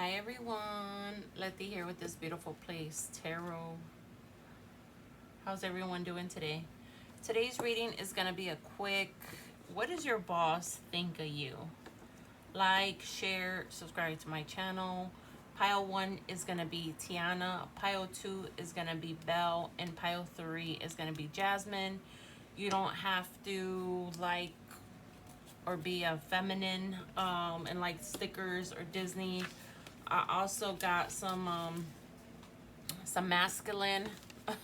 Hi everyone, Letty here with This Beautiful Place Tarot. How's everyone doing today? Today's reading is going to be a quick, what does your boss think of you? Like, share, subscribe to my channel. Pile 1 is going to be Tianna, pile 2 is going to be Belle, and pile 3 is going to be Jasmine. You don't have to like or be a feminine and like stickers or Disney. I also got some masculine.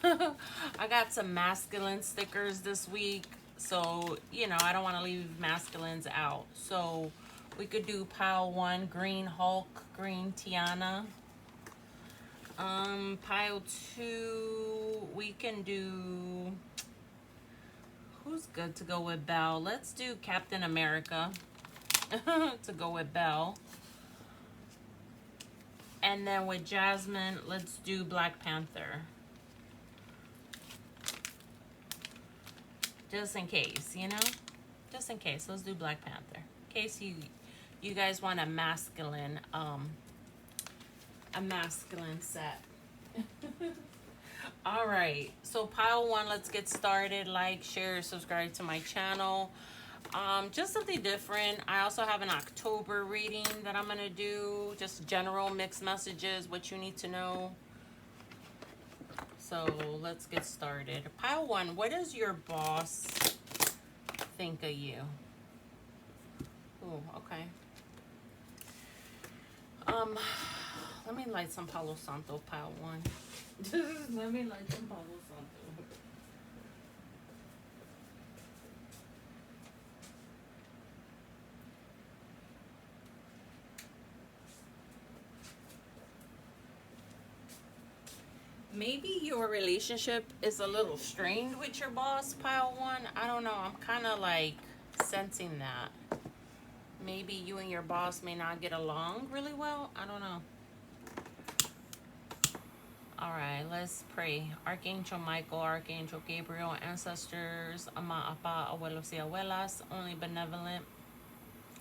I got some masculine stickers this week, so you know I don't want to leave masculines out. So we could do pile 1, green Hulk, green Tianna. Pile 2, we can do. Who's good to go with Belle? Let's do Captain America to go with Belle. And then with Jasmine, let's do Black Panther. Just in case, you know? Just in case. Let's do Black Panther. In case you guys want a masculine set. All right. So pile 1, let's get started. Like, share, subscribe to my channel. Just something different. I also have an October reading that I'm going to do. Just general mixed messages, what you need to know. So let's get started. Pile 1, what does your boss think of you? Oh, okay. Let me light some Palo Santo, pile 1. Let me light some Palo Santo. Maybe your relationship is a little strained with your boss, pile 1. I don't know. I'm kind of like sensing that. Maybe you and your boss may not get along really well. I don't know. All right, let's pray. Archangel Michael, Archangel Gabriel, ancestors, ama, apa, abuelos y abuelas, only benevolent,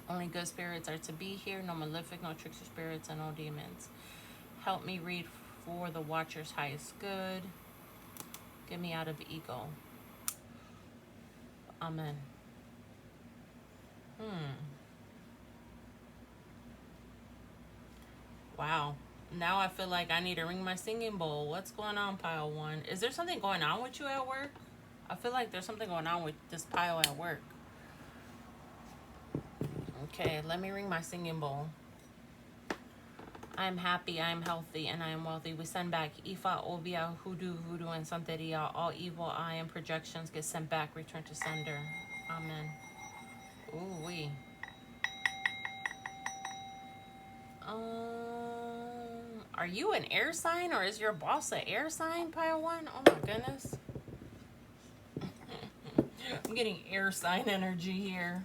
only good spirits are to be here. No malefic, no trickster spirits, and no demons. Help me read for the Watcher's highest good. Get me out of ego. Amen. Wow. Now I feel like I need to ring my singing bowl. What's going on, pile 1? Is there something going on with you at work? I feel like there's something going on with this pile at work. Okay, let me ring my singing bowl. I am happy, I am healthy, and I am wealthy. We send back Ifa, Obia, Hoodoo, Voodoo, and Santeria. All evil eye and projections get sent back, return to sender. Amen. Ooh, wee. Are you an air sign, or is your boss an air sign, pile 1? Oh my goodness. I'm getting air sign energy here.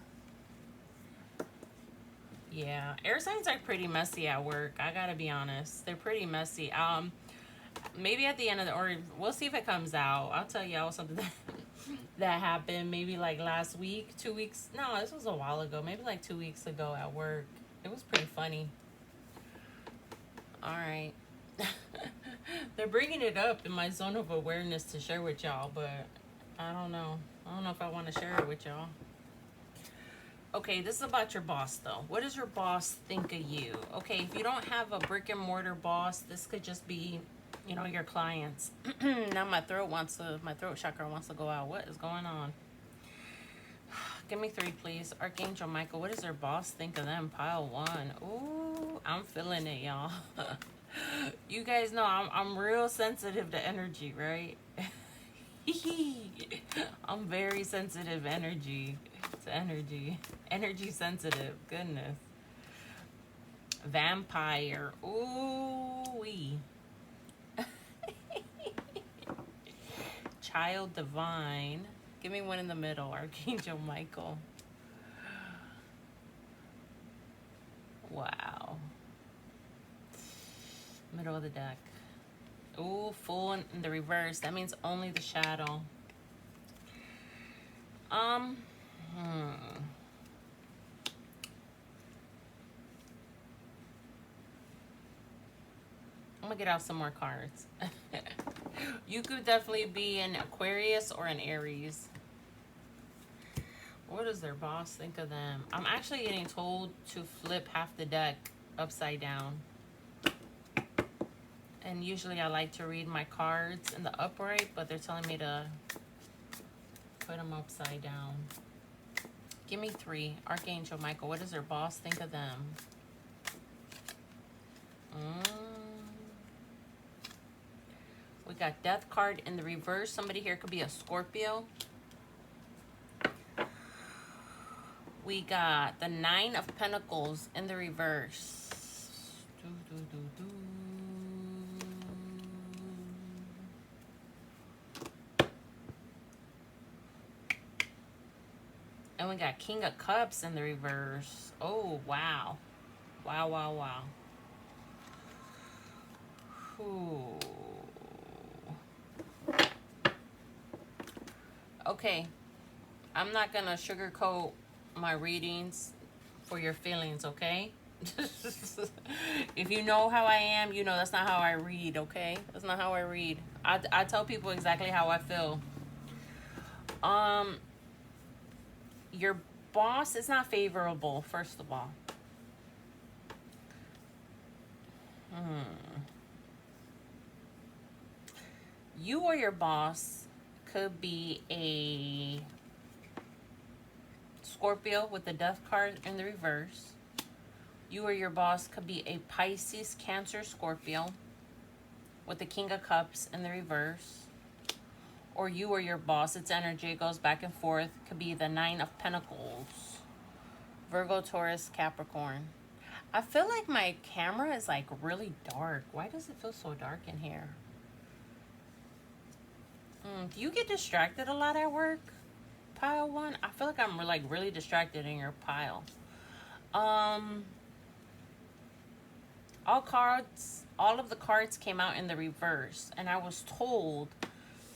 Yeah, air signs are pretty messy at work. I gotta be honest. They're pretty messy. Maybe at the end of the, or we'll see if it comes out. I'll tell y'all something that happened maybe like last week, 2 weeks. No, this was a while ago. Maybe like 2 weeks ago at work. It was pretty funny. All right. They're bringing it up in my zone of awareness to share with y'all, but I don't know. I don't know if I want to share it with y'all. Okay, this is about your boss, though. What does your boss think of you? Okay, if you don't have a brick and mortar boss, this could just be, you know, your clients. Now my throat chakra wants to go out. What is going on? Give me 3, please. Archangel Michael, what does their boss think of them? Pile 1. Ooh, I'm feeling it, y'all. You guys know I'm real sensitive to energy, right? I'm very sensitive to energy. Energy sensitive. Goodness. Vampire. Ooh-wee. Child divine. Give me one in the middle. Archangel Michael. Wow. Middle of the deck. Ooh, full in the reverse. That means only the shadow. Hmm. gonna get out some more cards. You could definitely be an Aquarius or an Aries. What does their boss think of them? I'm actually getting told to flip half the deck upside down. And usually I like to read my cards in the upright, but they're telling me to put them upside down. Give me 3. Archangel Michael, what does their boss think of them? We got Death card in the reverse. Somebody here could be a Scorpio. We got the 9 of Pentacles in the reverse. And we got King of Cups in the reverse. Oh, wow. Wow, wow, wow. Ooh. Okay. I'm not going to sugarcoat my readings for your feelings, okay? If you know how I am, you know that's not how I read, okay? That's not how I read. I tell people exactly how I feel. Your boss is not favorable, first of all. You or your boss could be a Scorpio with the Death card in the reverse. You or your boss could be a Pisces, Cancer, Scorpio with the King of Cups in the reverse. Or you or your boss, its energy goes back and forth, could be the 9 of Pentacles. Virgo, Taurus, Capricorn. I feel like my camera is like really dark. Why does it feel so dark in here? Do you get distracted a lot at work? Pile 1? I feel like I'm like really distracted in your pile. All of the cards came out in the reverse, and I was told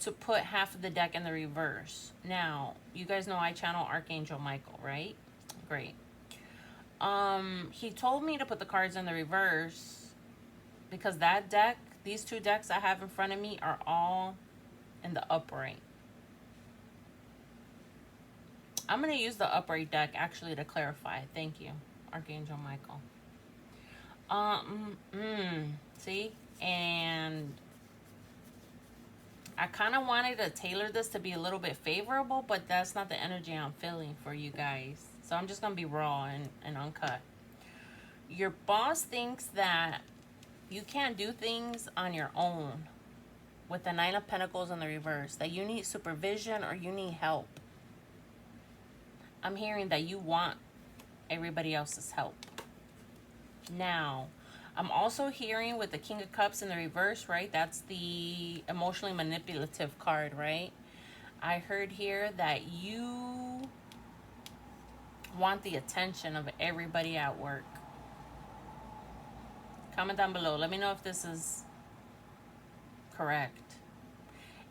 to put half of the deck in the reverse. Now, you guys know I channel Archangel Michael, right? Great. He told me to put the cards in the reverse because that deck, these 2 decks I have in front of me are all in the upright. I'm going to use the upright deck actually to clarify. Thank you, Archangel Michael. See? And I kind of wanted to tailor this to be a little bit favorable, but that's not the energy I'm feeling for you guys. So I'm just going to be raw and uncut. Your boss thinks that you can't do things on your own with the 9 of Pentacles in the reverse, that you need supervision or you need help. I'm hearing that you want everybody else's help. Now, I'm also hearing with the King of Cups in the reverse, right? That's the emotionally manipulative card, right? I heard here that you want the attention of everybody at work. Comment down below. Let me know if this is correct.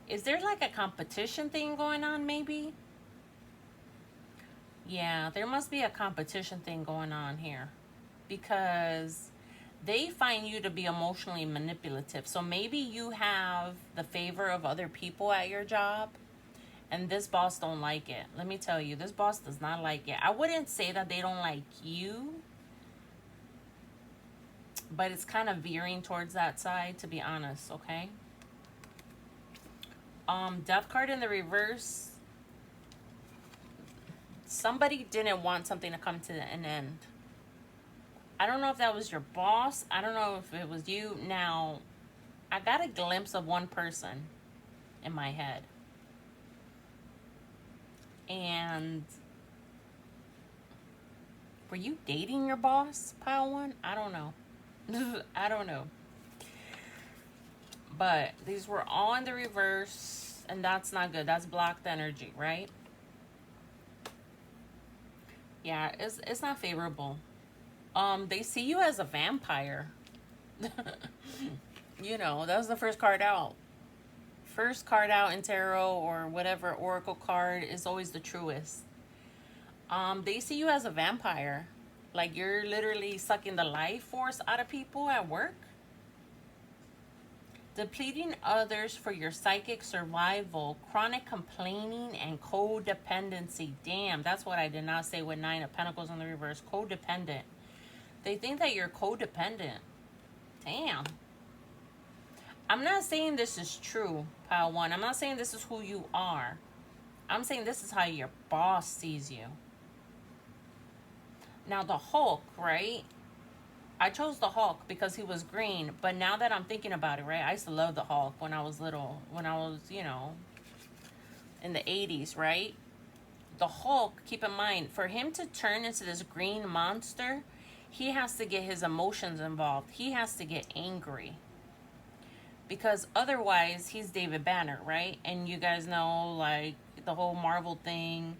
Is there like a competition thing going on maybe? Yeah, there must be a competition thing going on here because they find you to be emotionally manipulative. So maybe you have the favor of other people at your job and this boss don't like it. Let me tell you, this boss does not like it. I wouldn't say that they don't like you, but it's kind of veering towards that side, to be honest, okay? Death card in the reverse. Somebody didn't want something to come to an end. I don't know if that was your boss. I don't know if it was you. Now, I got a glimpse of one person in my head. And were you dating your boss, Pile 1? I don't know. I don't know. But these were all in the reverse, and that's not good. That's blocked energy, right? Yeah, it's not favorable. They see you as a vampire. You know, that was the first card out. First card out in tarot or whatever oracle card is always the truest. They see you as a vampire. Like you're literally sucking the life force out of people at work. Depleting others for your psychic survival, chronic complaining, and codependency. Damn, that's what I did not say with 9 of Pentacles in the reverse. Codependent. They think that you're codependent. Damn. I'm not saying this is true, Pile 1. I'm not saying this is who you are. I'm saying this is how your boss sees you. Now, the Hulk, right? I chose the Hulk because he was green, but now that I'm thinking about it, right? I used to love the Hulk when I was little, when I was, you know, in the 80s, right? The Hulk, keep in mind, for him to turn into this green monster, he has to get his emotions involved. He has to get angry. Because otherwise, he's David Banner, right? And you guys know, like, the whole Marvel thing.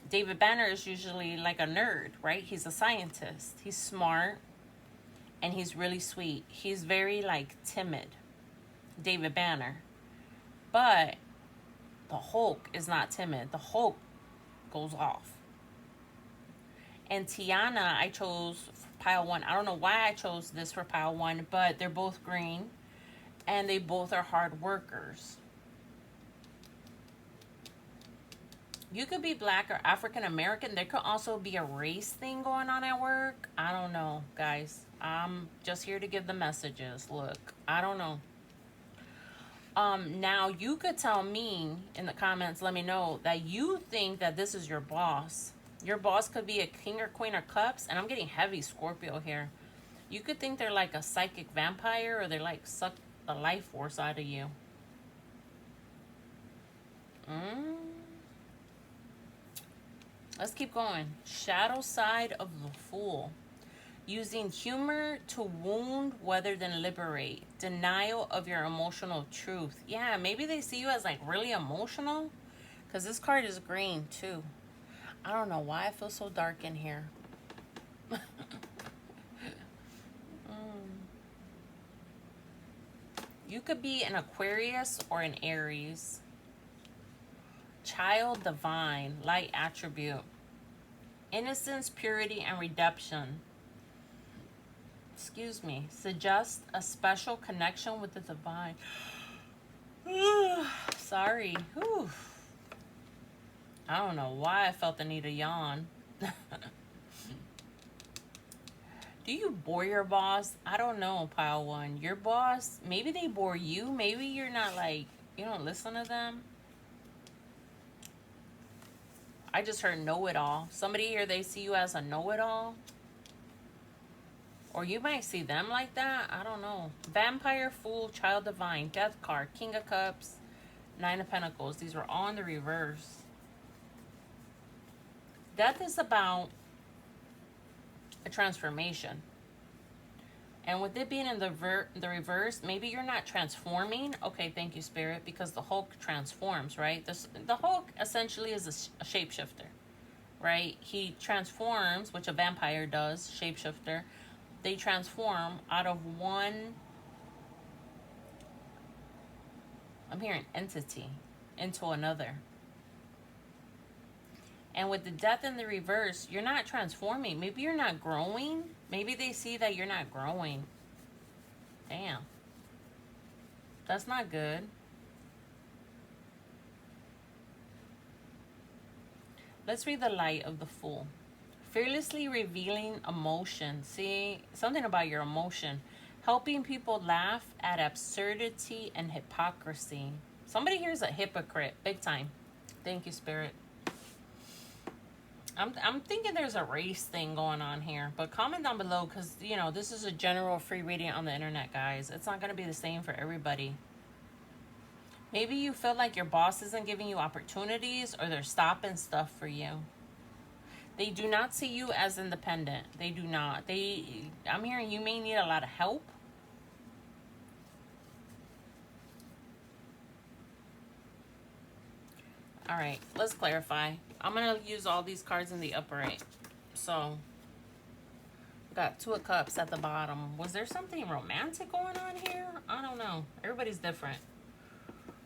David Banner is usually like a nerd, right? He's a scientist. He's smart. And he's really sweet. He's very, like, timid. David Banner. But the Hulk is not timid. The Hulk goes off. And Tianna, I chose for Pile 1. I don't know why I chose this for Pile 1, but they're both green. And they both are hard workers. You could be black or African American. There could also be a race thing going on at work. I don't know, guys. I'm just here to give the messages. Look, I don't know. Now you could tell me in the comments, let me know that you think that this is your boss. Your boss could be a king or queen of cups, and I'm getting heavy Scorpio here. You could think they're like a psychic vampire, or they like suck the life force out of you. Let's keep going. Shadow side of the Fool. Using humor to wound rather than liberate. Denial of your emotional truth. Yeah, maybe they see you as like really emotional. Because this card is green too. I don't know why I feel so dark in here. You could be an Aquarius or an Aries. Child divine, light attribute. Innocence, purity, and redemption. Excuse me. Suggest a special connection with the divine. Sorry. Whew. I don't know why I felt the need to yawn. Do you bore your boss? I don't know, Pile 1. Your boss, maybe they bore you. Maybe you're not like, you don't listen to them. I just heard know-it-all. Somebody here, they see you as a know-it-all. Or you might see them like that. I don't know. Vampire, Fool, Child Divine, Death card, King of Cups, 9 of Pentacles. These were all in the reverse. Death is about a transformation. And with it being in the reverse, maybe you're not transforming. Okay, thank you, Spirit, because the Hulk transforms, right? The Hulk essentially is a shapeshifter, right? He transforms, which a vampire does, shapeshifter. They transform out of one, I'm hearing entity, into another. And with the Death in the reverse, you're not transforming. Maybe you're not growing. Maybe they see that you're not growing. Damn. That's not good. Let's read the light of the Fool. Fearlessly revealing emotion. See, something about your emotion. Helping people laugh at absurdity and hypocrisy. Somebody here is a hypocrite. Big time. Thank you, Spirit. I'm thinking there's a race thing going on here. But comment down below because, you know, this is a general free reading on the internet, guys. It's not going to be the same for everybody. Maybe you feel like your boss isn't giving you opportunities or they're stopping stuff for you. They do not see you as independent. They do not. I'm hearing you may need a lot of help. All right, let's clarify. I'm going to use all these cards in the upright. So, got 2 of Cups at the bottom. Was there something romantic going on here? I don't know. Everybody's different.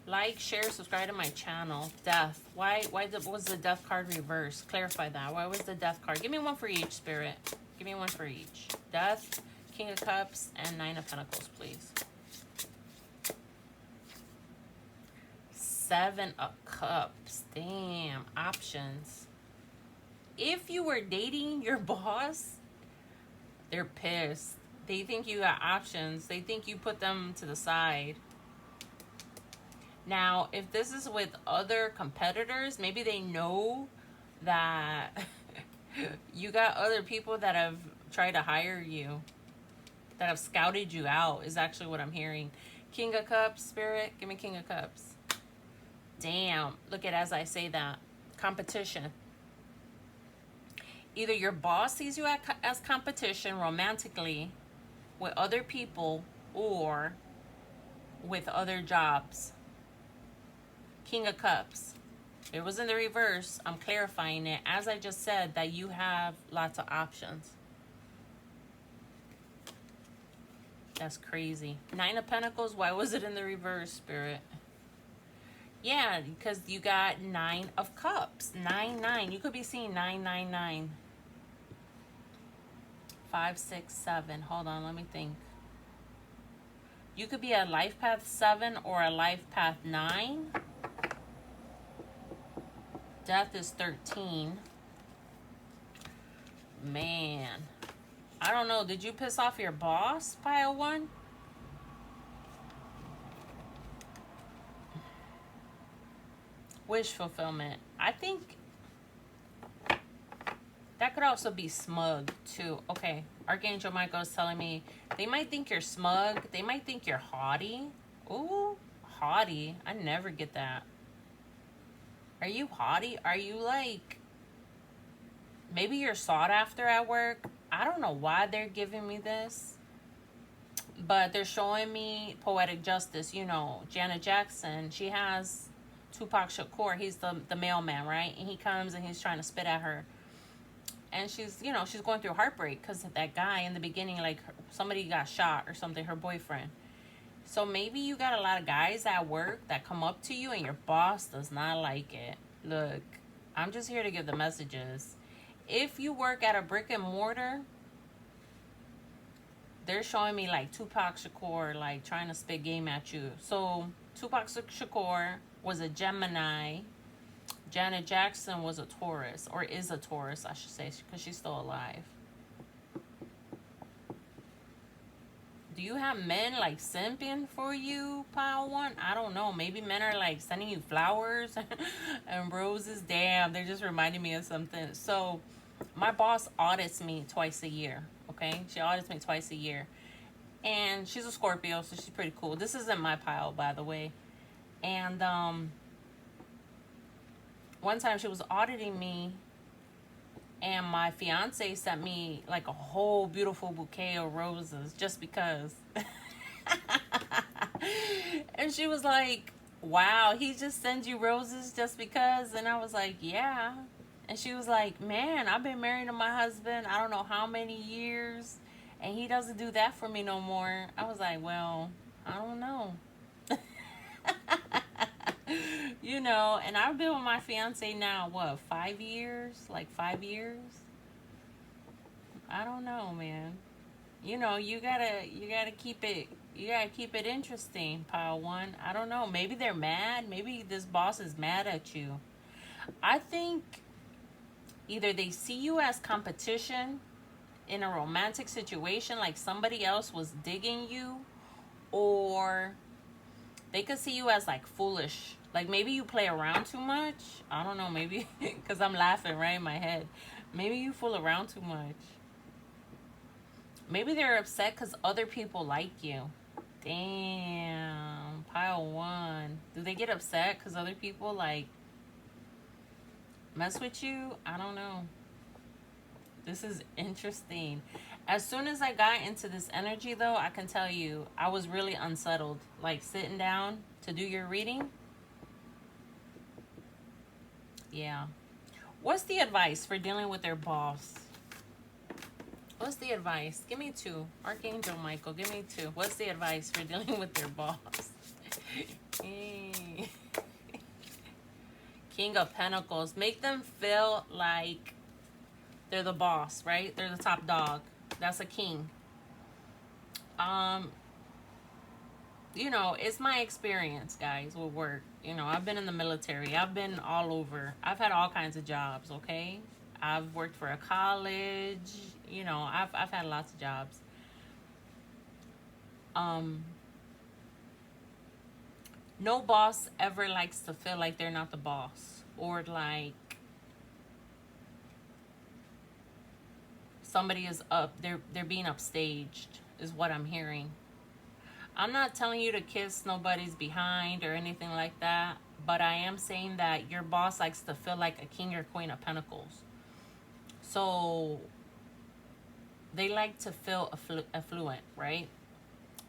Like, share, subscribe to my channel. Death. Why was the Death card reversed? Clarify that. Why was the Death card? Give me one for each, Spirit. Give me one for each. Death, King of Cups, and 9 of Pentacles, please. Seven of Cups. Damn. Options. If you were dating your boss, they're pissed. They think you got options. They think you put them to the side. Now, if this is with other competitors, maybe they know that you got other people that have tried to hire you, that have scouted you out, is actually what I'm hearing. King of Cups, Spirit, give me King of Cups. Damn, look at as I say that. Competition. Either your boss sees you as competition romantically with other people or with other jobs. King of Cups. It was in the reverse. I'm clarifying it. As I just said, that you have lots of options. That's crazy. Nine of Pentacles. Why was it in the reverse, Spirit? Yeah, because you got Nine of Cups. 9-9. You could be seeing 9-9-9. 5, 6, 7. Hold on, let me think. You could be a life path 7 or a life path 9. Death is 13. Man. I don't know. Did you piss off your boss, pile 1? Wish fulfillment. I think that could also be smug too. Okay. Archangel Michael is telling me they might think you're smug. They might think you're haughty. Ooh, haughty. I never get that. Are you haughty? Are you like, maybe you're sought after at work? I don't know why they're giving me this, but they're showing me poetic justice. You know, Janet Jackson, she has Tupac Shakur. He's the mailman, right? And he comes and he's trying to spit at her. And she's, you know, she's going through heartbreak because that guy in the beginning, like somebody got shot or something, her boyfriend. So maybe you got a lot of guys at work that come up to you and your boss does not like it. Look, I'm just here to give the messages. If you work at a brick and mortar, they're showing me like Tupac Shakur, like trying to spit game at you. So Tupac Shakur was a Gemini. Janet Jackson was a Taurus, or is a Taurus, I should say, because she's still alive. Do you have men like simping for you, pile 1? I don't know. Maybe men are like sending you flowers and roses. Damn, they're just reminding me of something. So my boss audits me twice a year, okay? She audits me twice a year. And she's a Scorpio, so she's pretty cool. This isn't my pile, by the way. And one time she was auditing me, and my fiance sent me like a whole beautiful bouquet of roses just because. And she was like, wow, he just sends you roses just because? And I was like, yeah. And she was like, man, I've been married to my husband I don't know how many years, and he doesn't do that for me no more. I was like, well, I don't know. You know, and I've been with my fiance now, what, 5 years? Like 5 years? I don't know, man. You know, you gotta keep it interesting, pile 1. I don't know. Maybe they're mad. Maybe this boss is mad at you. I think either they see you as competition in a romantic situation, like somebody else was digging you, or they could see you as like foolish. Like maybe you play around too much. I don't know, maybe because I'm laughing right in my head. Maybe you fool around too much. Maybe they're upset because other people like you. Damn, pile 1. Do they get upset because other people like mess with you? I don't know. This is interesting. As soon as I got into this energy, though, I can tell you, I was really unsettled. Like sitting down to do your reading. Yeah. What's the advice for dealing with their boss? What's the advice? Give me 2. Archangel Michael, give me 2. What's the advice for dealing with their boss? King of Pentacles. Make them feel like they're the boss, right? They're the top dog. That's a king. you know, it's my experience, guys, with work. You know, I've been in the military. I've been all over. I've had all kinds of jobs, okay? I've worked for a college. You know, I've had lots of jobs. Um, no boss ever likes to feel like they're not the boss, or like somebody is up, they're being upstaged, is what I'm hearing. I'm not telling you to kiss nobody's behind or anything like that, but I am saying that your boss likes to feel like a king or queen of pentacles. So they like to feel affluent, right?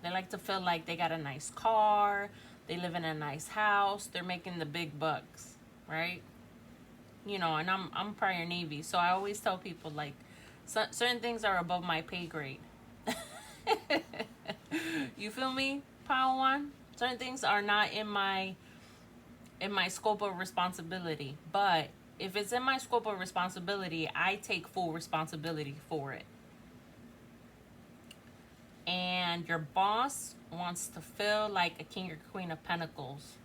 They like to feel like they got a nice car, they live in a nice house, they're making the big bucks, right? You know, and I'm prior Navy, so I always tell people, like, certain things are above my pay grade. You feel me, Padawan? Certain things are not in my scope of responsibility, but if it's in my scope of responsibility, I take full responsibility for it. And your boss wants to feel like a king or queen of pentacles.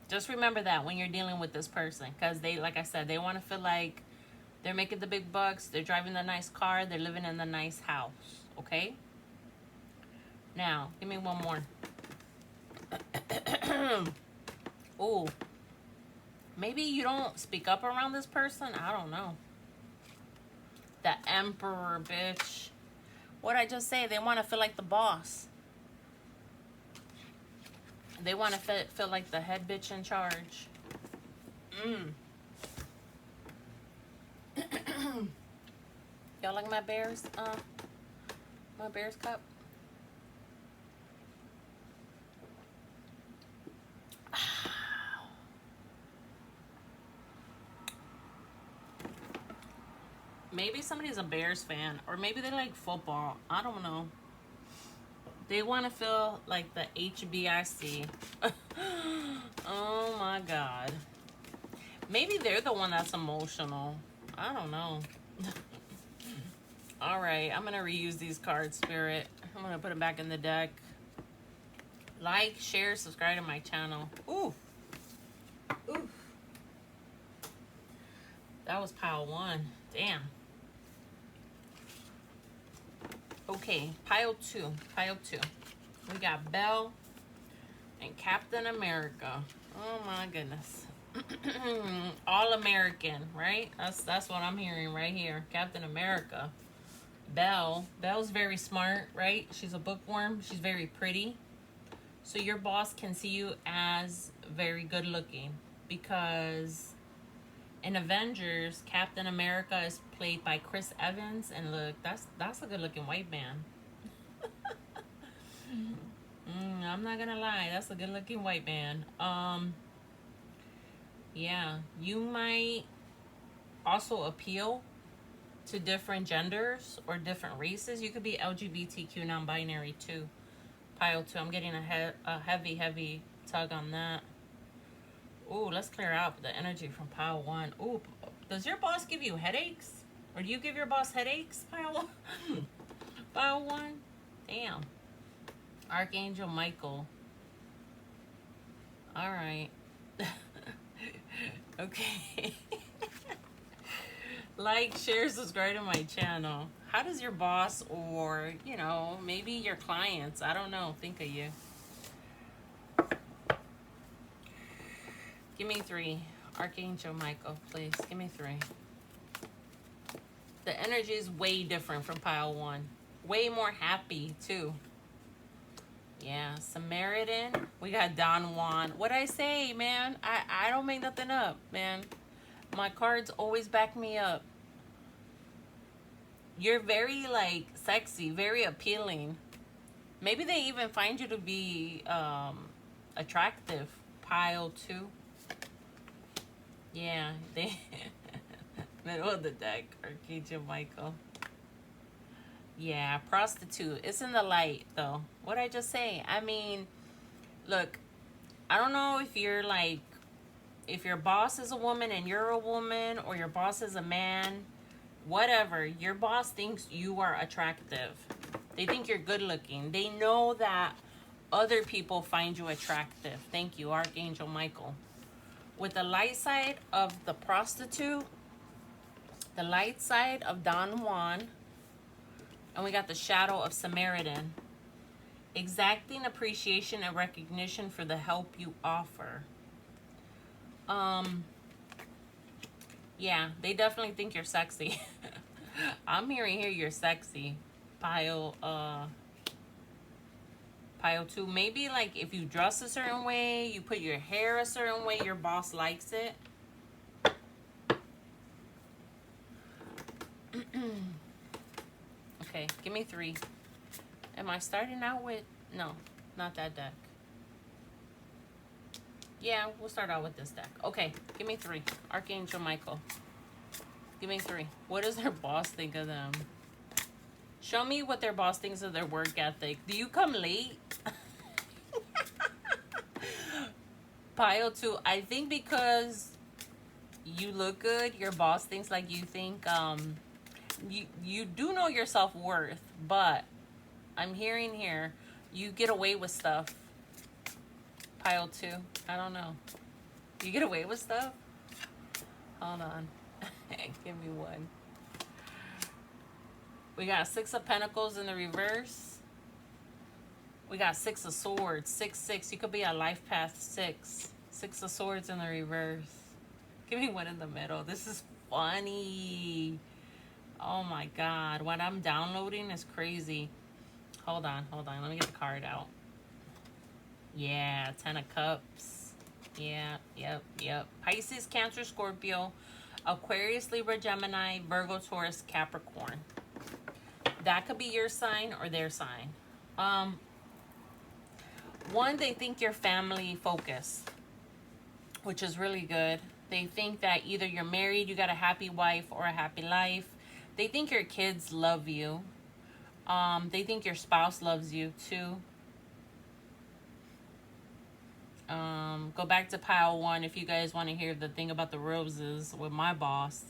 Just remember that when you're dealing with this person, because they, like I said, they want to feel like they're making the big bucks, they're driving the nice car, they're living in the nice house, okay? Now, give me one more. Oh, maybe you don't speak up around this person. I don't know. The Emperor, bitch. What'd I just say? They want to feel like the boss. They want to feel like the head bitch in charge. Y'all like my Bears? My Bears cup? Maybe somebody's a Bears fan, or maybe they like football. I don't know. They want to feel like the HBIC. Oh my God. Maybe they're the one that's emotional. I don't know. All right, I'm going to reuse these cards, Spirit. I'm going to put them back in the deck. Like, share, subscribe to my channel. Ooh. Ooh. That was pile one. Damn. Okay, pile two. Pile two. We got Belle and Captain America. Oh my goodness. All American, right? That's what I'm hearing right here. Captain America. Belle. Belle's very smart, right? She's a bookworm. She's very pretty. So your boss can see you as very good looking, because in Avengers, Captain America is played by Chris Evans, and look, that's a good looking white man. I'm not gonna lie, that's a good looking white man. Yeah, you might also appeal to different genders or different races. You could be LGBTQ non-binary too. Pile two. I'm getting a heavy tug on that. Ooh, let's clear out the energy from pile one. Ooh, does your boss give you headaches? Or do you give your boss headaches, pile one? Pile one? Damn. Archangel Michael. All right. Okay. Like, share, subscribe to my channel. How does your boss, or, you know, maybe your clients, I don't know, think of you? Give me three. Archangel Michael, please. Give me three. The energy is way different from pile one. Way more happy, too. Yeah, Samaritan. We got Don Juan. What'd I say, man? I don't make nothing up, man. My cards always back me up. You're very, like, sexy, very appealing. Maybe they even find you to be attractive. Pile two. Yeah, they... Middle of the deck, Archangel Michael. Yeah, prostitute. It's in the light, though. What'd I just say? I mean, look, I don't know if you're, like... If your boss is a woman and you're a woman, or your boss is a man, whatever, your boss thinks you are attractive. They think you're good looking. They know that other people find you attractive. Thank you, Archangel Michael. With the light side of the prostitute, the light side of Don Juan, and we got the shadow of Samaritan. Exacting appreciation and recognition for the help you offer. Yeah, they definitely think you're sexy. I'm hearing here you're sexy. Pile 2. Maybe like if you dress a certain way, you put your hair a certain way, your boss likes it. Okay, give me 3. Am I starting out with... No, not that deck. Yeah, we'll start out with this deck. Okay, give me 3. Archangel Michael. Give me 3. What does their boss think of them? Show me what their boss thinks of their work ethic. Do you come late? Pile 2. I think because you look good, your boss thinks like you think... You do know your self-worth, but I'm hearing here you get away with stuff. Pile 2. I don't know. You get away with stuff? Hold on. Give me 1. We got 6 of Pentacles in the reverse. We got 6 of Swords. 6, 6. You could be a life path 6. 6 of Swords in the reverse. Give me 1 in the middle. This is funny. Oh my God. What I'm downloading is crazy. Hold on. Let me get the card out. Yeah, 10 of Cups. Yeah, yep. Pisces, Cancer, Scorpio, Aquarius, Libra, Gemini, Virgo, Taurus, Capricorn. That could be your sign or their sign. 1, they think you're family focused, which is really good. They think that either you're married, you got a happy wife or a happy life. They think your kids love you. They think your spouse loves you too. Go back to pile 1 if you guys want to hear the thing about the roses with my boss.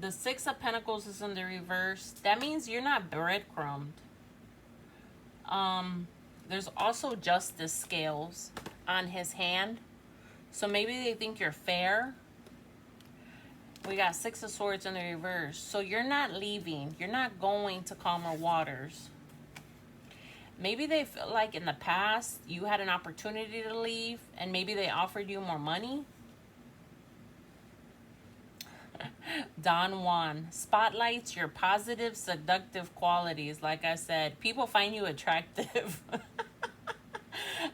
The 6 of Pentacles is in the reverse. That means you're not breadcrumbed. There's also justice scales on his hand. So maybe they think you're fair. We got 6 of Swords in the reverse. So you're not leaving. You're not going to calmer waters. Maybe they feel like in the past you had an opportunity to leave and maybe they offered you more money. Don Juan spotlights your positive, seductive qualities. Like I said, people find you attractive.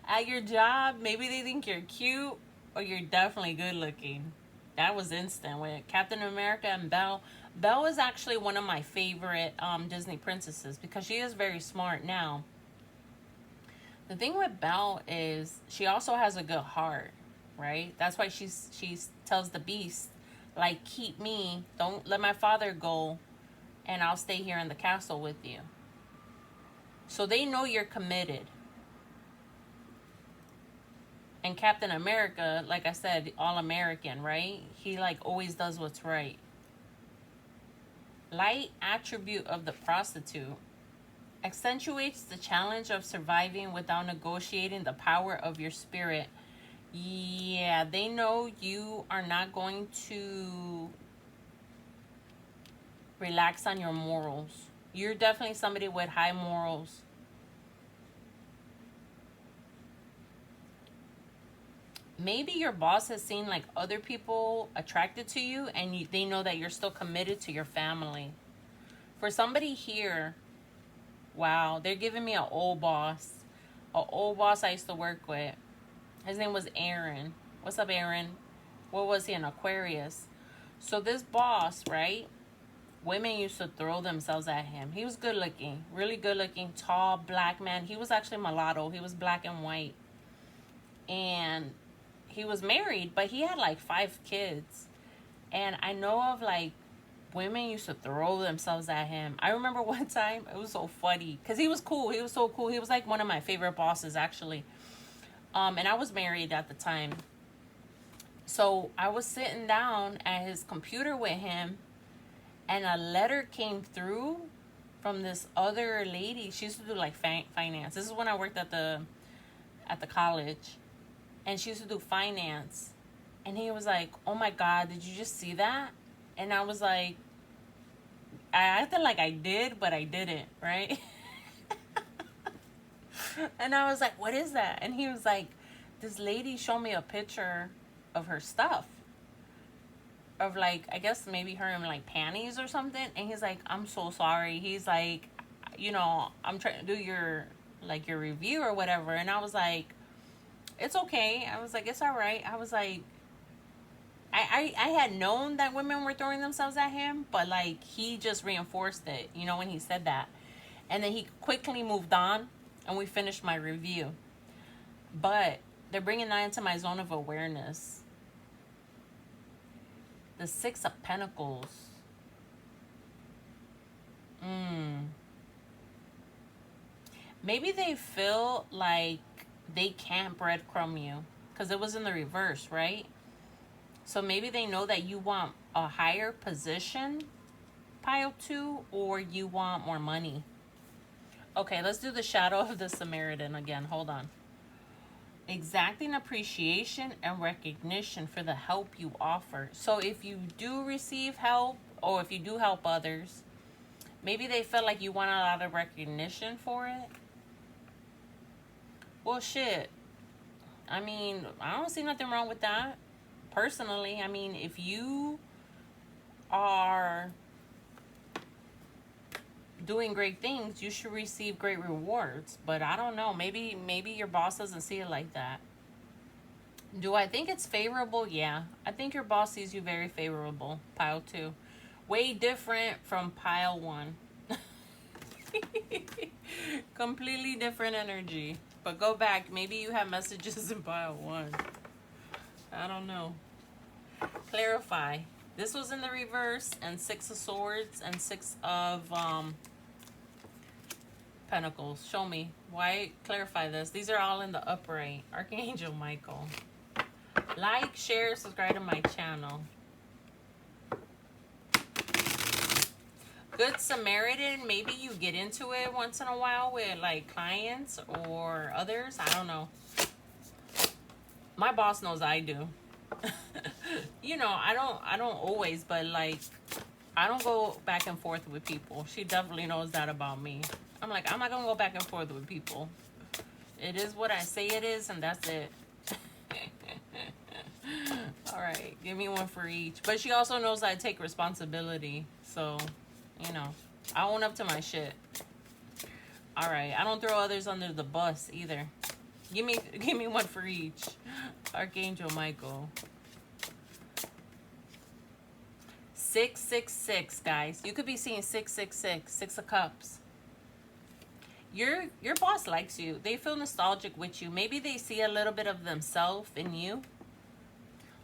At your job, maybe they think you're cute or you're definitely good looking. That was instant with Captain America and Belle. Belle is actually one of my favorite Disney princesses because she is very smart now. The thing with Belle is she also has a good heart, right? That's why she tells the beast, like, keep me, don't let my father go, and I'll stay here in the castle with you. So they know you're committed. And Captain America, like I said, all American, right? He like always does what's right. Light attribute of the prostitute accentuates the challenge of surviving without negotiating the power of your spirit. Yeah, they know you are not going to relax on your morals. You're definitely somebody with high morals. Maybe your boss has seen like other people attracted to you and they know that you're still committed to your family. For somebody here, wow, they're giving me an old boss. An old boss I used to work with. His name was Aaron. What's up, Aaron? What was he, an Aquarius? So this boss, right? Women used to throw themselves at him. He was good looking, really good looking, tall, black man. He was actually mulatto. He was black and white. And he was married, but he had like 5 kids. And I know of like women used to throw themselves at him. I remember one time, it was so funny because he was cool. He was so cool. He was like one of my favorite bosses, actually. And I was married at the time. So I was sitting down at his computer with him and a letter came through from this other lady. She used to do like finance. This is when I worked at the college, and she used to do finance. And he was like, "Oh my God, did you just see that?" And I was like, I acted like I did, but I didn't, right? And I was like, "What is that?" And he was like, "This lady showed me a picture of her stuff, of like, I guess maybe her in like panties or something." And he's like, "I'm so sorry." He's like, "You know, I'm trying to do your review or whatever." And I was like, "It's okay." I was like, "It's all right." I was like, I had known that women were throwing themselves at him, but like he just reinforced it, you know, when he said that. And then he quickly moved on, and we finished my review. But they're bringing that into my zone of awareness. The Six of Pentacles. Maybe they feel like they can't breadcrumb you because it was in the reverse, right? So maybe they know that you want a higher position, pile 2, or you want more money. Okay, let's do the shadow of the Samaritan again. Hold on. Exacting appreciation and recognition for the help you offer. So if you do receive help, or if you do help others, maybe they feel like you want a lot of recognition for it. Well, shit. I mean, I don't see nothing wrong with that. Personally, I mean, if you are doing great things, you should receive great rewards. But I don't know. Maybe your boss doesn't see it like that. Do I think it's favorable? Yeah. I think your boss sees you very favorable. Pile 2. Way different from pile 1. Completely different energy. But go back. Maybe you have messages in pile 1. I don't know. Clarify. This was in the reverse, and 6 of Swords and 6 of Pentacles. Show me. Why? Clarify this. These are all in the upright. Archangel Michael. Like, share, subscribe to my channel. Good Samaritan. Maybe you get into it once in a while with like clients or others. I don't know. My boss knows I do. You know, I don't always, but like, I don't go back and forth with people. She definitely knows that about me. I'm like, I'm not gonna go back and forth with people. It is what I say it is, and that's it. All right, give me one for each. But she also knows I take responsibility, so you know, I own up to my shit. All right, I don't throw others under the bus either. Give me one for each. Archangel Michael. 666, guys. You could be seeing 666, 6 of Cups. Your boss likes you. They feel nostalgic with you. Maybe they see a little bit of themselves in you.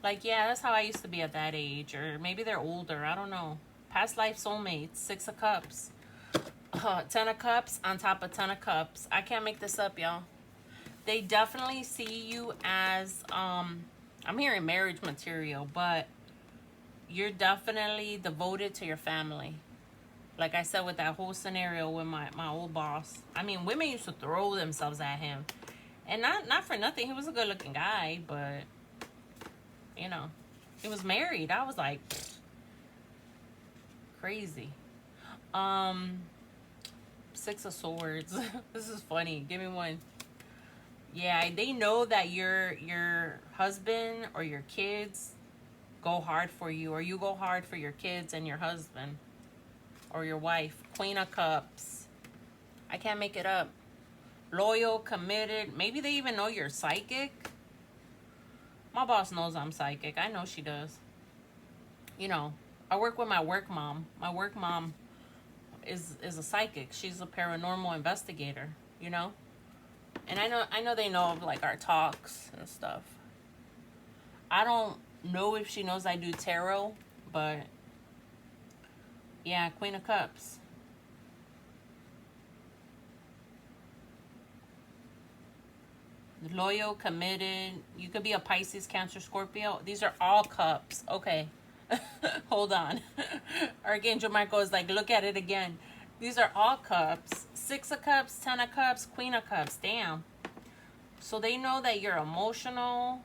Like, yeah, that's how I used to be at that age. Or maybe they're older. I don't know. Past life soulmates. 6 of Cups. 10 of Cups on top of 10 of Cups. I can't make this up, y'all. They definitely see you as, I'm hearing marriage material, but you're definitely devoted to your family. Like I said with that whole scenario with my old boss. I mean, women used to throw themselves at him. And not for nothing. He was a good looking guy, but, you know, he was married. I was like, crazy. 6 of Swords. This is funny. Give me one. Yeah, they know that your husband or your kids go hard for you, or you go hard for your kids and your husband or your wife. Queen of Cups. I can't make it up. Loyal, committed. Maybe they even know you're psychic. My boss knows I'm psychic. I know she does. You know, I work with my work mom. My work mom is a psychic. She's a paranormal investigator, you know? And I know they know of like our talks and stuff. I don't know if she knows I do tarot, but yeah, Queen of Cups. Loyal, committed. You could be a Pisces, Cancer, Scorpio. These are all cups. Okay. Hold on. Archangel Michael is like, look at it again. These are all cups. 6 of cups, 10 of cups, queen of cups. Damn. So they know that you're emotional,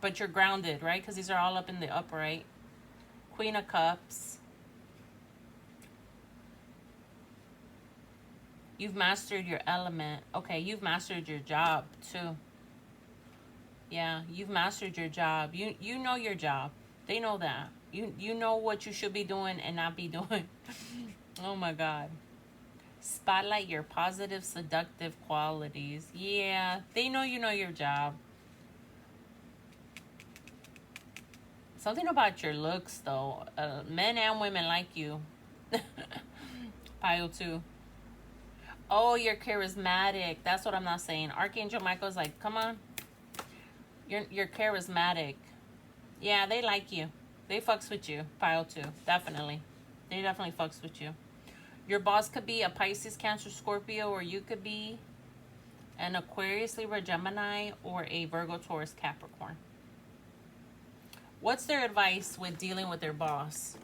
but you're grounded, right? Because these are all up in the upright. Queen of cups. You've mastered your element. Okay, you've mastered your job too. Yeah, you've mastered your job. You know your job. They know that. You know what you should be doing and not be doing. Oh my God. Spotlight your positive, seductive qualities. Yeah, they know you know your job. Something about your looks, though. Men and women like you. Pile 2. Oh, you're charismatic. That's what I'm not saying. Archangel Michael's like, come on. You're charismatic. Yeah, they like you. They fucks with you. Pile 2. Definitely. They definitely fucks with you. Your boss could be a Pisces, Cancer, Scorpio, or you could be an Aquarius, Libra, Gemini, or a Virgo, Taurus, Capricorn. What's their advice with dealing with their boss?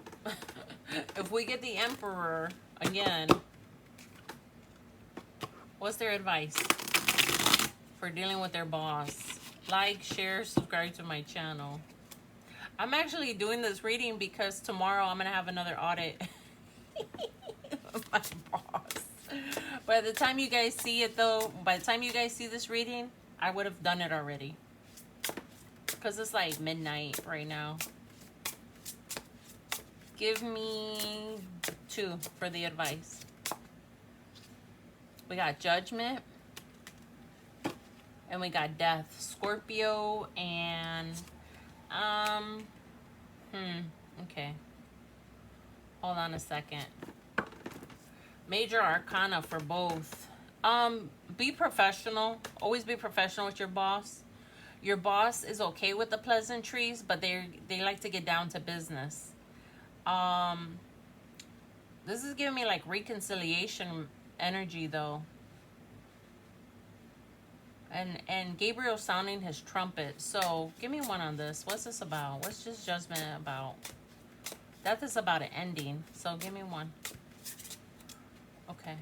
If we get the Emperor again, what's their advice for dealing with their boss? Like, share, subscribe to my channel. I'm actually doing this reading because tomorrow I'm going to have another audit. My boss. By the time you guys see it, though, by the time you guys see this reading, I would have done it already. Because it's like midnight right now. Give me 2 for the advice. We got Judgment. And we got Death. Scorpio and... Okay. Hold on a second. Major Arcana for both. Be professional. Always be professional with your boss. Your boss is okay with the pleasantries, but they like to get down to business. This is giving me like reconciliation energy though. And Gabriel sounding his trumpet. So give me 1 on this. What's this about? What's this Judgment about? Death is about an ending. So give me 1. Okay.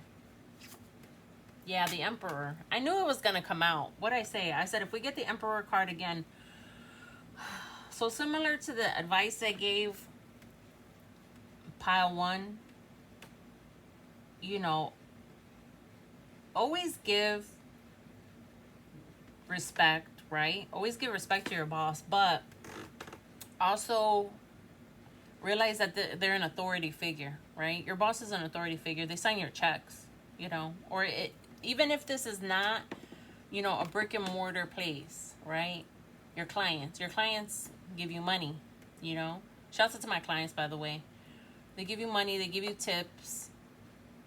Yeah, the Emperor. I knew it was going to come out. What'd I say? I said if we get the Emperor card again. So similar to the advice I gave pile 1. You know, always give respect, right? Always give respect to your boss. But also realize that they're an authority figure, right? Your boss is an authority figure. They sign your checks, you know, or even if this is not, you know, a brick and mortar place, right? Your clients give you money, you know. Shouts out to my clients, by the way. They give you money, they give you tips,